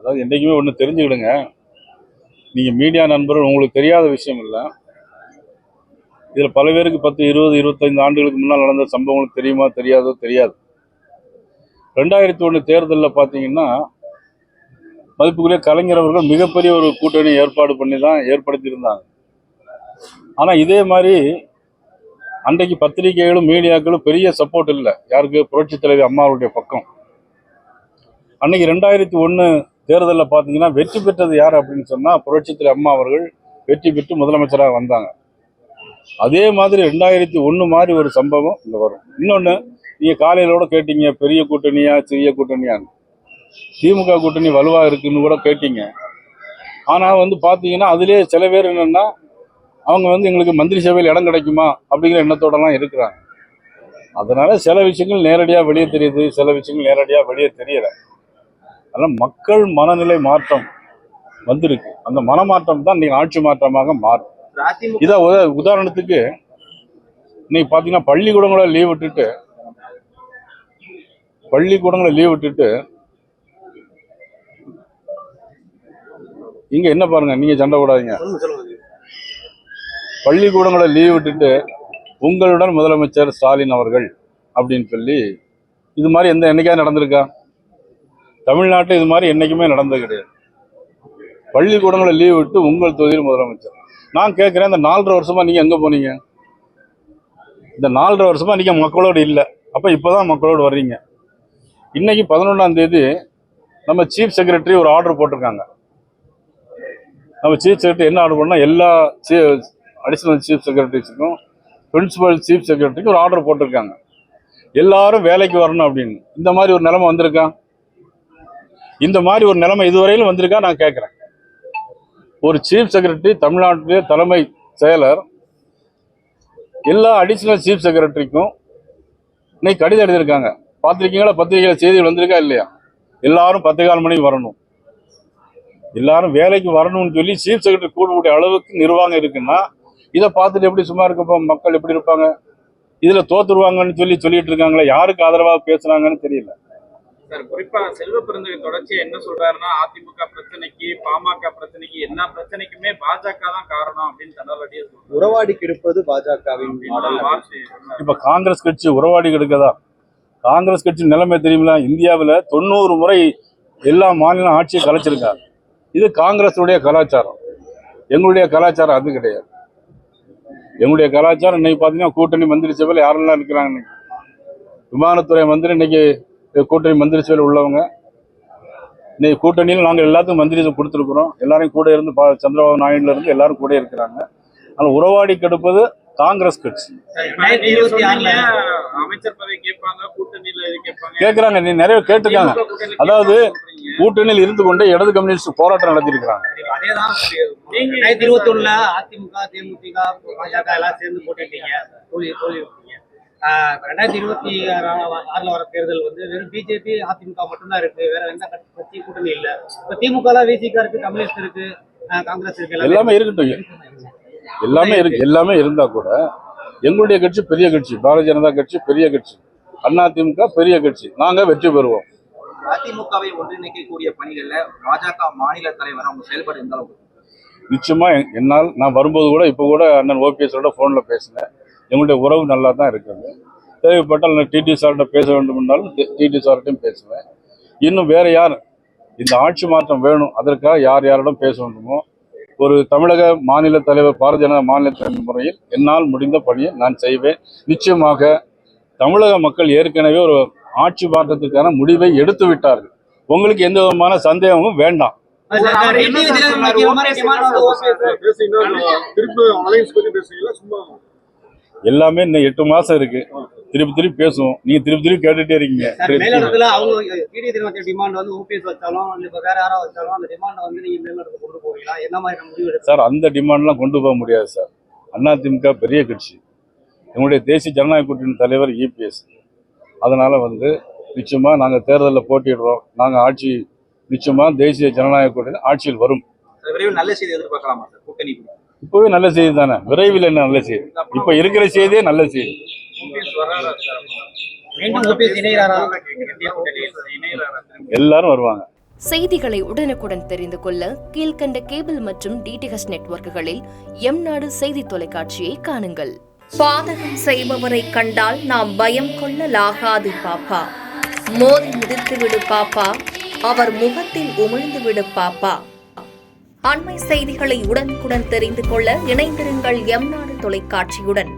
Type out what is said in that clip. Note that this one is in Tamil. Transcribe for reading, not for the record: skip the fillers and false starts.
அதாவது என்றைக்குமே ஒன்று தெரிஞ்சுக்கிடுங்க, நீங்கள் மீடியா நண்பர்கள் உங்களுக்கு தெரியாத விஷயம் இல்லை. இதில் பல பேருக்கு 10, 20, 25 ஆண்டுகளுக்கு முன்னால் நடந்த சம்பவங்களுக்கு தெரியுமா தெரியாதோ தெரியாது. 2001 தேர்தலில் பார்த்தீங்கன்னா மதிப்புக்குரிய கலைஞர் அவர்கள் மிகப்பெரிய ஒரு கூட்டணி ஏற்பாடு பண்ணி தான் ஏற்படுத்தியிருந்தாங்க. ஆனால் இதே மாதிரி அன்றைக்கு பத்திரிகைகளும் மீடியாக்களும் பெரிய சப்போர்ட் இல்லை. யாருக்கு? புரட்சித் தலைவி அம்மாவுடைய பக்கம். அன்னைக்கு 2001 தேர்தலில் பார்த்தீங்கன்னா வெற்றி பெற்றது யார் அப்படின்னு சொன்னால் புரட்சித் தலைவி அம்மா அவர்கள் வெற்றி பெற்று முதலமைச்சராக வந்தாங்க. அதே மாதிரி 2001 மாதிரி ஒரு சம்பவம் இங்கே வரும். இன்னொன்று, நீங்கள் காலையிலோட கேட்டீங்க பெரிய கூட்டணியா சிறிய கூட்டணியான்னு. திமுக கூட்டணி வலுவாக இருக்குன்னு கூட கேட்டீங்க. ஆனால் பார்த்தீங்கன்னா அதிலே சில பேர் என்னென்னா அவங்க எங்களுக்கு மந்திரி சபையில் இடம் கிடைக்குமா அப்படிங்கிற எண்ணத்தோடலாம் இருக்கிறாங்க. அதனால சில விஷயங்கள் நேரடியாக வெளியே தெரியுது, சில விஷயங்கள் நேரடியாக வெளியே தெரியலை. அதனால் மக்கள் மனநிலை மாற்றம் வந்திருக்கு. அந்த மனமாற்றம் தான் இன்னைக்கு ஆட்சி மாற்றமாக மாறும். இதை உதாரணத்துக்கு இன்னைக்கு பார்த்தீங்கன்னா பள்ளிக்கூடங்களை லீவ் விட்டுட்டு இங்க என்ன பாருங்க, நீங்க சண்டை போடாதீங்க. பள்ளிக்கூடங்களை லீவ் விட்டுட்டு உங்களுடன் முதலமைச்சர் ஸ்டாலின் அவர்கள் அப்படின்னு சொல்லி இது மாதிரி என்னைக்காவது நடந்திருக்கா? தமிழ்நாட்டில் இது மாதிரி என்னைக்குமே நடந்தது கிடையாது. பள்ளிக்கூடங்களை லீவ் விட்டு உங்கள் தொகுதியில் முதலமைச்சர். நான் கேட்குறேன், இந்த 4.5 வருஷமா நீங்க எங்க போனீங்க? இந்த 4.5 வருஷமா நீங்க மக்களோடு இல்லை. அப்ப இப்பதான் மக்களோடு வர்றீங்க. இன்னைக்கு 11ஆம் தேதி நம்ம சீஃப் செக்ரட்டரி ஒரு ஆர்டர் போட்டிருக்காங்க. நம்ம சீஃப் செக்ரட்டரி என்ன ஆர்டர் பண்ணால் எல்லா அடிஷனல் சீஃப் செக்ரட்டரிஸுக்கும் பிரின்சிபல் சீஃப் செக்ரட்டரிக்கும் ஒரு ஆர்டர் போட்டிருக்காங்க, எல்லாரும் வேலைக்கு வரணும் அப்படின்னு. இந்த மாதிரி ஒரு நிலைமை வந்திருக்கா? இந்த மாதிரி ஒரு நிலைமை இதுவரையிலும் வந்திருக்கா நான் கேட்குறேன். ஒரு சீஃப் செக்ரட்டரி, தமிழ்நாட்டிலே தலைமை செயலர், எல்லா அடிஷனல் சீஃப் செக்ரட்டரிக்கும் இன்னைக்கு கடிதம் எழுதியிருக்காங்க. பார்த்துருக்கீங்களா? பத்திரிகையில் செய்திகள் வந்திருக்கா இல்லையா? எல்லாரும் 10:15 மணிக்கு வரணும், எல்லாரும் வேலைக்கு வரணும்னு சொல்லி சீஃப் செக்ரட்டரி கூடக்கூடிய அளவுக்கு நிர்வாகம் இருக்குன்னா இதை பார்த்துட்டு எப்படி சும்மா இருக்கப்போ மக்கள் எப்படி இருப்பாங்க? இதுல தோத்துருவாங்கன்னு சொல்லிட்டு இருக்காங்களே, யாருக்கு ஆதரவாக பேசுறாங்கன்னு தெரியல. சார், குறிப்பா செல்வ பெருந்தகை தொடர்ச்சியா என்ன சொல்றாருன்னா, அதிமுக பிரச்சனைக்கு, பாமக பிரச்சனைக்கு, எல்லா பிரச்சனைக்குமே பாஜக தான் காரணம் அப்படின்னு தனலடியா சொல்றாரு. உறவாடி கெடுப்பது பாஜகவின். இப்ப காங்கிரஸ் கட்சி உறவாடி கெடுக்கதா? காங்கிரஸ் கட்சி நிலைமை தெரியுங்களா? இந்தியாவில் 90 முறை எல்லா மாநில ஆட்சியை கலைச்சிருக்காங்க. இது காங்கிரஸுடைய கலாச்சாரம். எங்களுடைய கலாச்சாரம் அது கிடையாது. எங்களுடைய கலாச்சாரம் இன்னைக்கு பார்த்தீங்கன்னா கூட்டணி மந்திரி சபையில் யாரெல்லாம் இருக்கிறாங்க. இன்னைக்கு விமானத்துறை மந்திரி இன்னைக்கு கூட்டணி மந்திரி சபையில் உள்ளவங்க. இன்னைக்கு கூட்டணியில் நாங்கள் எல்லாத்துக்கும் மந்திரி கொடுத்துருக்குறோம். எல்லாரையும் கூட இருந்து சந்திரபாபு நாயுடுல இருந்து எல்லாரும் கூட இருக்கிறாங்க. ஆனால் உறவாடி கெடுப்பது காங்கிரஸ் கட்சி. அமைச்சர் பதவி கேட்பாங்க, கூட்டணியில கேட்கிறாங்க. நீ நிறைய கேட்டுக்காங்க. அதாவது கூட்டணியில் இருந்து கொண்டே இடது கம்யூனிஸ்ட் போராட்டம் நடத்திருக்கிறாங்க. 2021 அதிமுக, தேமுதிக, பாஜக எல்லாம் சேர்ந்து போட்டுட்டீங்க, தோல்வி விட்டீங்க. 2026 வர தேர்தல் வெறும் பிஜேபி, அதிமுக மட்டும்தான் இருக்கு, வேற எந்த கட்சி கூட்டணி இல்ல. இப்ப திமுக விசிக இருக்கு, கம்யூனிஸ்ட் இருக்கு, காங்கிரஸ் இருக்கு, எல்லாமே இருக்கட்டும். எல்லாமே இருந்தா கூட எங்களுடைய கட்சி பெரிய கட்சி, பாரதிய ஜனதா கட்சி பெரிய கட்சி, அதிமுக பெரிய கட்சி, நாங்க வெற்றி பெறுவோம். அதிமுகவை ஒன்றிணைக்கக்கூடிய பணிகள்ல பாஜக மாநில தலைவர் அவங்க செயல்பாடு எந்த அளவுக்கு? நிச்சயமா நான் வரும்போது கூட இப்ப கூட அண்ணன் ஓபிஎஸோட போன்ல பேசினேன். எங்களுடைய உறவு நல்லா தான் இருக்குது. தேவைப்பட்டால் நான் டிடி சார்கிட்ட பேச வேண்டும் என்றாலும் டிடி சார்கிட்டையும் பேசுவேன். இன்னும் வேற யார் இந்த ஆட்சி மாற்றம் வேணும், அதற்காக யாரிடம் பேச வேண்டுமோ ஒரு தமிழக மாநில தலைவர், பாரதிய ஜனதா மாநில தலைவர் முறையில் என்னால் முடிந்த பணியை நான் செய்வேன். நிச்சயமாக தமிழக மக்கள் ஏற்கனவே ஒரு ஆட்சி மாற்றத்துக்கான முடிவை எடுத்து விட்டார்கள். உங்களுக்கு எந்த விதமான சந்தேகமும் வேண்டாம். எல்லாமே இன்னும் 8 மாசம் இருக்கு. திருப்பி பேசுவோம். நீங்க திருப்பி கேட்டுட்டே இருக்கீங்க. சார், அந்த டிமாண்ட்லாம் கொண்டு போக முடியாது சார். அதிமுக பெரிய கட்சி, எங்களுடைய தேசிய ஜனநாயக கூட்டணி தலைவர் இபிஎஸ். அதனால நிச்சயமா நாங்கள் தேர்தலில் போட்டிடுறோம். நாங்கள் ஆட்சி நிச்சயமா தேசிய ஜனநாயக கூட்டணி ஆட்சியில் வரும். நல்ல செய்தி எதிர்பார்க்கலாமா சார்? கூட்டணி இப்பவே நல்ல செய்தி தானே. விரைவில் என்ன நல்ல செய்தி? இப்ப இருக்கிற செய்தியே நல்ல செய்தி. எல்லாரும் வருவாங்க. செய்திகளை உடனுக்குடன் தெரிந்து கொள்ள கீழ்க்கண்ட கேபிள் மற்றும் டிடிஎச் நெட்வொர்க்குகளில் எம்நாடு செய்தி தொலைக்காட்சியை காணுங்கள். பாதகம் செய்பவரை கண்டால் நாம் பயம் கொள்ளலாகாது பாப்பா. மோதி மிதித்து விடு பாப்பா, அவர் முகத்தில் உமிழ்ந்து விடு பாப்பா. அண்மை செய்திகளை உடனுக்குடன் தெரிந்து கொள்ள இணைந்திருங்கள் எம்நாடு தொலைக்காட்சியுடன்.